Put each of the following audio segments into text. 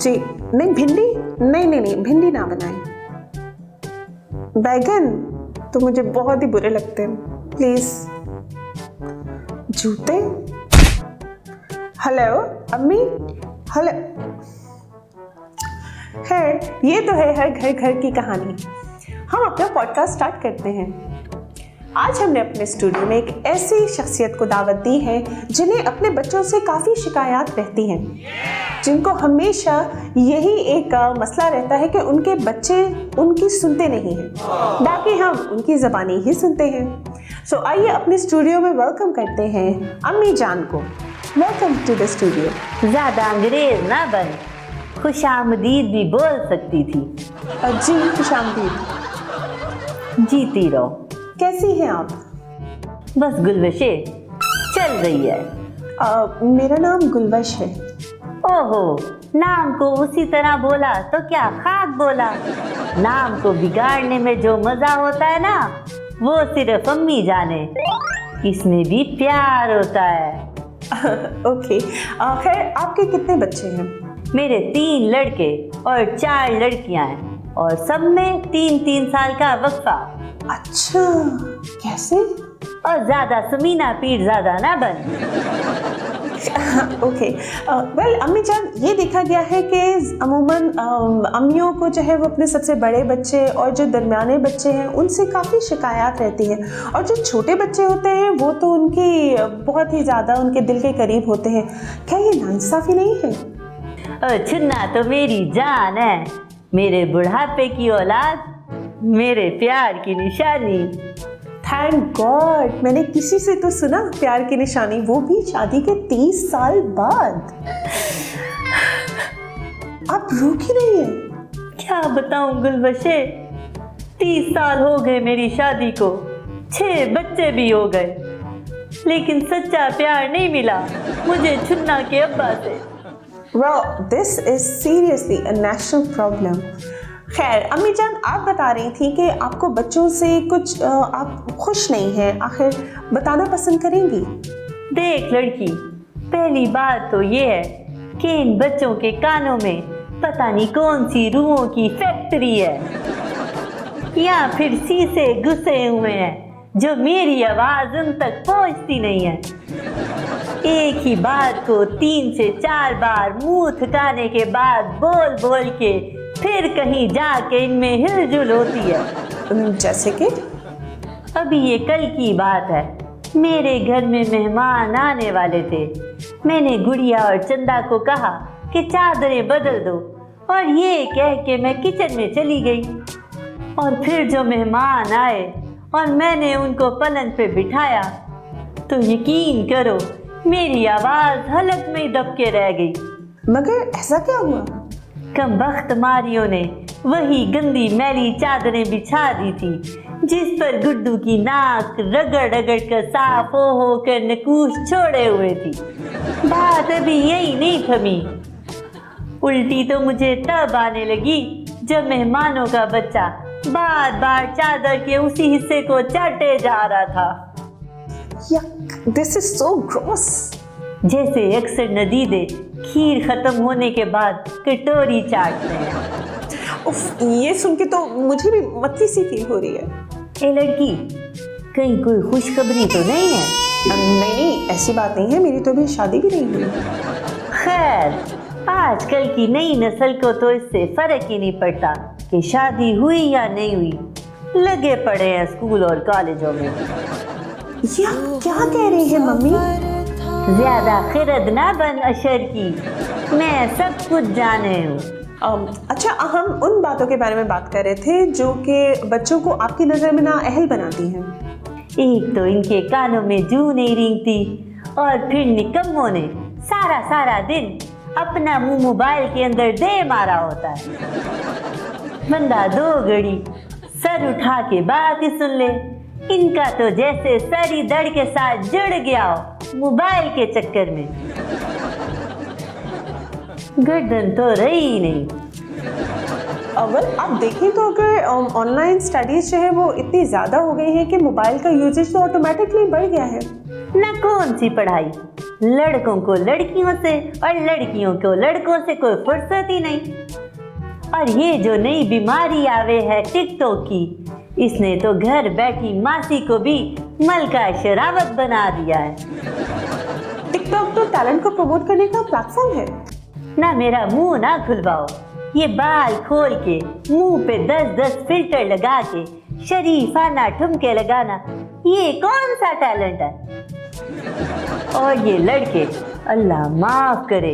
जी नहीं, भिंडी नहीं नहीं नहीं, भिंडी ना बनाएं। बैगन तो मुझे बहुत ही बुरे लगते हैं, प्लीज। जूते। हेलो अम्मी, हेलो। खैर, ये तो है हर घर घर की कहानी। हम अपना पॉडकास्ट स्टार्ट करते हैं। आज हमने अपने स्टूडियो में एक ऐसी शख्सियत को दावत दी है जिन्हें अपने बच्चों से काफ़ी शिकायत रहती हैं, जिनको हमेशा यही एक मसला रहता है कि उनके बच्चे उनकी सुनते नहीं हैं, बाकी हम उनकी ज़बानी ही सुनते हैं। सो आइए अपने स्टूडियो में वेलकम करते हैं अम्मी जान को। Welcome to the studio. ज़्यादा अंग्रेज ना बन, खुशामदीद भी बोल सकती थी। जी खुशामदीद। जीती रहो। कैसी हैं आप? बस गुलवशे चल रही है। मेरा नाम गुलवश है। ओहो, नाम को उसी तरह बोला तो क्या खाक बोला। नाम को बिगाड़ने में जो मजा होता है ना, वो सिर्फ अम्मी जाने। इसमें भी प्यार होता है। ओके। खैर, आपके कितने बच्चे हैं? मेरे 3 लड़के और 4 लड़कियां हैं, और सब में 3-3 साल का वक्फा। अच्छा, कैसे? और ज्यादा समीना पीठ ज्यादा ना बन। ओके। वेल अम्मी जान, ये देखा गया है कि अमूमन अम्मियों को जो है वो अपने सबसे बड़े बच्चे और जो दरमियाने बच्चे हैं उनसे काफ़ी शिकायत रहती है, और जो छोटे बच्चे होते हैं वो तो उनकी बहुत ही ज़्यादा उनके दिल के करीब होते हैं। क्या ये नाइंसाफ़ी नहीं है? छुन्ना तो मेरी जान है, मेरे बुढ़ापे की औलाद, मेरे प्यार की निशानी। थैंक गॉड, मैंने किसी से तो सुना प्यार की निशानी, वो भी शादी के 30 साल बाद। आप रो क्यों रही है? क्या बताऊं गुलबशे, 30 साल हो गए मेरी शादी को, 6 बच्चे भी हो गए, लेकिन सच्चा प्यार नहीं मिला मुझे छुन्ना के अब्बा से। Well, this is seriously a national problem. खैर अम्मी जान, आप बता रही थी कि आपको बच्चों से कुछ आप खुश नहीं हैं, आखिर बताना पसंद करेंगी? देख लड़की, पहली बात तो ये है कि इन बच्चों के कानों में पता नहीं कौन सी रूहों की फैक्ट्री है, या फिर शीशे घुसे हुए हैं जो मेरी आवाज उन तक पहुंचती नहीं है। एक ही बात को 3 से 4 बार मुंह थकाने के बाद बोल बोल के फिर कहीं जाके इनमें हिलजुल होती है। जैसे कि अभी ये कल की बात है, मेरे घर में मेहमान आने वाले थे। मैंने गुड़िया और चंदा को कहा कि चादरें बदल दो, और ये कह के मैं किचन में चली गई। और फिर जो मेहमान आए और मैंने उनको पलंग पे बिठाया, तो यकीन करो मेरी आवाज हलक में दब के रह गई। मगर ऐसा क्या हुआ? कमबख्त मारियों ने वही गंदी मैली चादरें बिछा दी थी जिस पर गुड्डू की नाक रगड़ रगड़ कर साफ हो कर नकूश छोड़े हुए थी। बात अभी यही नहीं थमी, उल्टी तो मुझे तब आने लगी जब मेहमानों का बच्चा बार बार चादर के उसी हिस्से को चाटे जा रहा था। This is so gross. जैसे अक्सर नदीदे खीर खत्म होने के बाद कटोरी चाटते हैं। उफ, ये सुन के तो मुझे भी मतली सी फील हो रही है। ए लड़की, कहीं कोई खुशखबरी तो नहीं है? नहीं, ऐसी बात नहीं है, मेरी तो अभी शादी भी नहीं हुई। खैर, आजकल की नई नस्ल को तो इससे फर्क ही नहीं पड़ता कि शादी हुई या नहीं हुई, लगे पड़े हैं स्कूल और कॉलेजों में। या क्या कह रही है मम्मी? ज्यादा खिरद ना बन अशर की, मैं सब कुछ जाने हूँ। अच्छा, हम उन बातों के बारे में बात कर रहे थे जो कि बच्चों को आपकी नज़र में नाअहल बनाती हैं। एक तो इनके कानों में जू नहीं रेंगती, और फिर निकम्मों ने सारा दिन अपना मुंह मोबाइल के अंदर दे मारा होता है। बंदा 2 घड़ी सर उठा के बात ही सुन ले, इनका तो जैसे सर ही दड़ के साथ जुड़ गया हो मोबाइल के चक्कर में। गर्दन तो रही नहीं। अव्वल आप देखें तो अगर ऑनलाइन स्टडीज जो है वो इतनी ज़्यादा हो गई है कि मोबाइल का यूजेज तो ऑटोमेटिकली बढ़ गया है। ना कौन सी पढ़ाई, लड़कों को लड़कियों से और लड़कियों को लड़कों से कोई फुर्सत ही नहीं। और ये जो नई बीमारी आवे है टिकटॉक की, इसने तो घर बैठी मासी को भी मलका शरावत बना दिया है। टिकटॉक तो टैलेंट को प्रमोट करने का प्लेटफॉर्म है। ना मेरा मुंह ना खुलवाओ। ये बाल खोल के मुंह पे 10-10 फिल्टर लगा के शरीफाना ठुमके लगाना, ये कौन सा टैलेंट है? और ये लड़के, अल्लाह माफ करे,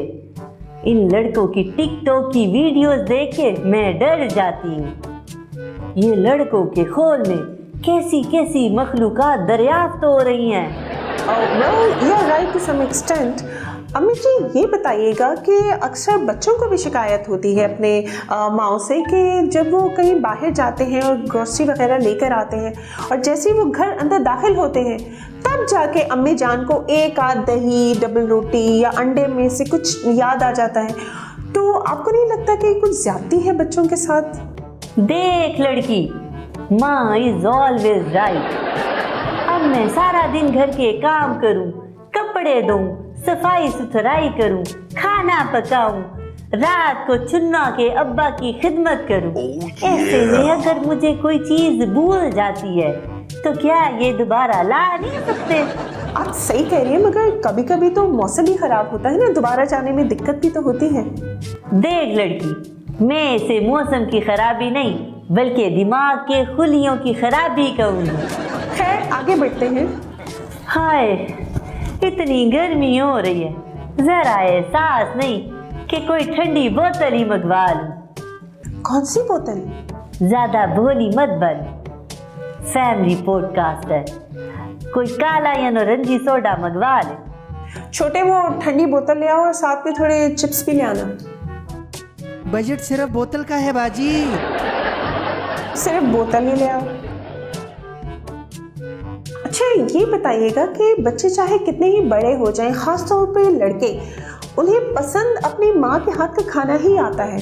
इन लड़कों की टिकटॉक की वीडियोस देख के मैं डर जाती हूँ। ये लड़कों के खोल में कैसी कैसी मखलूकात दरियाफ्त हो रही हैं। Well, you're right to some extent. अम्मी जी ये बताइएगा कि अक्सर बच्चों को भी शिकायत होती है अपने माँ से कि जब वो कहीं बाहर जाते हैं और ग्रोसरी वगैरह लेकर आते हैं और जैसे ही वो घर अंदर दाखिल होते हैं तब जाके अम्मी जान को एक आध दही, डबल रोटी या अंडे में से कुछ याद आ जाता है। तो आपको नहीं लगता कि कुछ ज्यादती है बच्चों के साथ? देख लड़की, माँ इज ऑलवेज राइट। अब मैं सारा दिन घर के काम करूं, कपड़े धोऊं, सफाई सुथराई करूं, खाना पकाऊं, रात को चुन्ना के अब्बा की खिदमत करूं। ऐसे में अगर मुझे कोई चीज भूल जाती है तो क्या ये दोबारा ला नहीं सकते? आप सही कह रही हैं, मगर कभी कभी तो मौसम ही खराब होता है ना, दोबारा जाने में दिक्कत भी तो होती है। देख लड़की, मैं इसे मौसम की खराबी नहीं बल्कि दिमाग के खुलियों की खराबी कहूँगी। खैर आगे बढ़ते हैं। हाय, इतनी गर्मी हो रही है, जरा एहसास नहीं कि कोई ठंडी बोतल ही मंगवा लूं। कौन सी बोतल? ज्यादा भोली मत बन, फैमिली पॉडकास्ट है, कोई काला या नारंगी सोडा मंगवा ले। छोटे वो ठंडी बोतल ले आओ और साथ में थोड़े चिप्स भी ले आना। बजट सिर्फ बोतल का है बाजी। सिर्फ बोतल ही ले आओ। अच्छा ये बताइएगा कि बच्चे चाहे कितने ही बड़े हो जाएं, खास तौर पे लड़के, उन्हें पसंद अपनी माँ के हाथ का खाना ही आता है।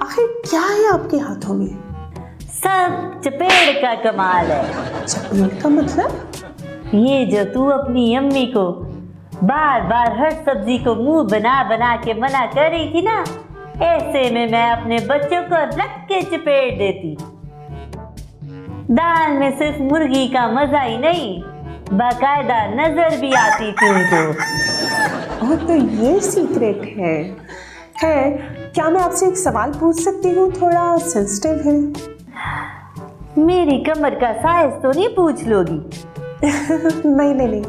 आखिर क्या है आपके हाथों में? सब चपेट का कमाल है। चपेट का मतलब? ये जो तू अपनी अम्मी को बार बार हर सब्जी को मुंह बना बना के मना कर रही थी ना, ऐसे में मैं अपने बच्चों को रख के चपेट देती। दाल में सिर्फ मुर्गी का मजा ही नहीं, बाकायदा नजर भी आती थी उनको। और तो ये सीक्रेट है। खैर, क्या मैं आपसे एक सवाल पूछ सकती हूँ? थोड़ा सेंसिटिव है। मेरी कमर का साइज तो नहीं पूछ लोगी? नहीं।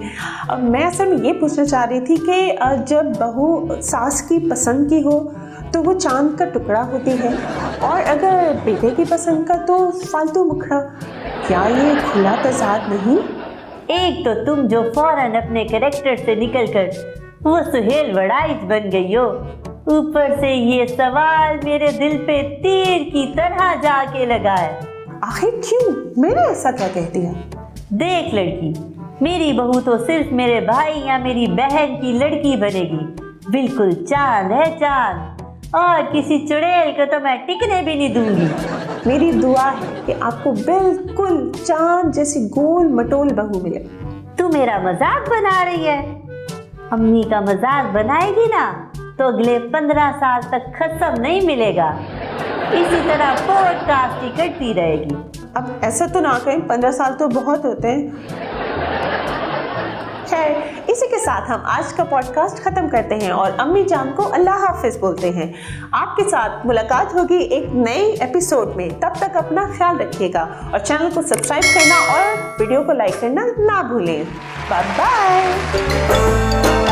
अब मैं असल में ये पूछना चाह रही थी कि जब बहू सास की पसंद की हो तो वो चांद का टुकड़ा होती है, और अगर बेटे की पसंद का तो फालतू मुखड़ा। क्या ये खुला तजाद नहीं? एक तो तुम जो फौरन अपने कैरेक्टर से निकलकर वो सुहेल वड़ाइच बन गई हो, ऊपर से ये सवाल मेरे दिल पे तीर की तरह जाके लगा है। आखिर क्यों? मैंने ऐसा क्या कह दिया? देख लड़की, मेरी बहू तो सिर्फ मेरे भाई या मेरी बहन की लड़की बनेगी, बिल्कुल चांद है चांद, और किसी चुड़ैल को तो मैं टिकने भी नहीं दूंगी। मेरी दुआ है कि आपको बिल्कुल चांद जैसी गोल मटोल बहू मिले। तू मेरा मजाक बना रही है? अम्मी का मजाक बनाएगी ना तो अगले 15 साल तक खत्म नहीं मिलेगा। इसी तरह पॉडकास्ट ही करती रहेगी। अब ऐसा तो ना कहें, 15 साल तो बहुत होते हैं। खैर, इसी के साथ हम आज का पॉडकास्ट खत्म करते हैं और अम्मी जान को अल्लाह हाफिज बोलते हैं। आपके साथ मुलाकात होगी एक नए एपिसोड में। तब तक अपना ख्याल रखिएगा और चैनल को सब्सक्राइब करना और वीडियो को लाइक करना ना भूलें। Bye bye.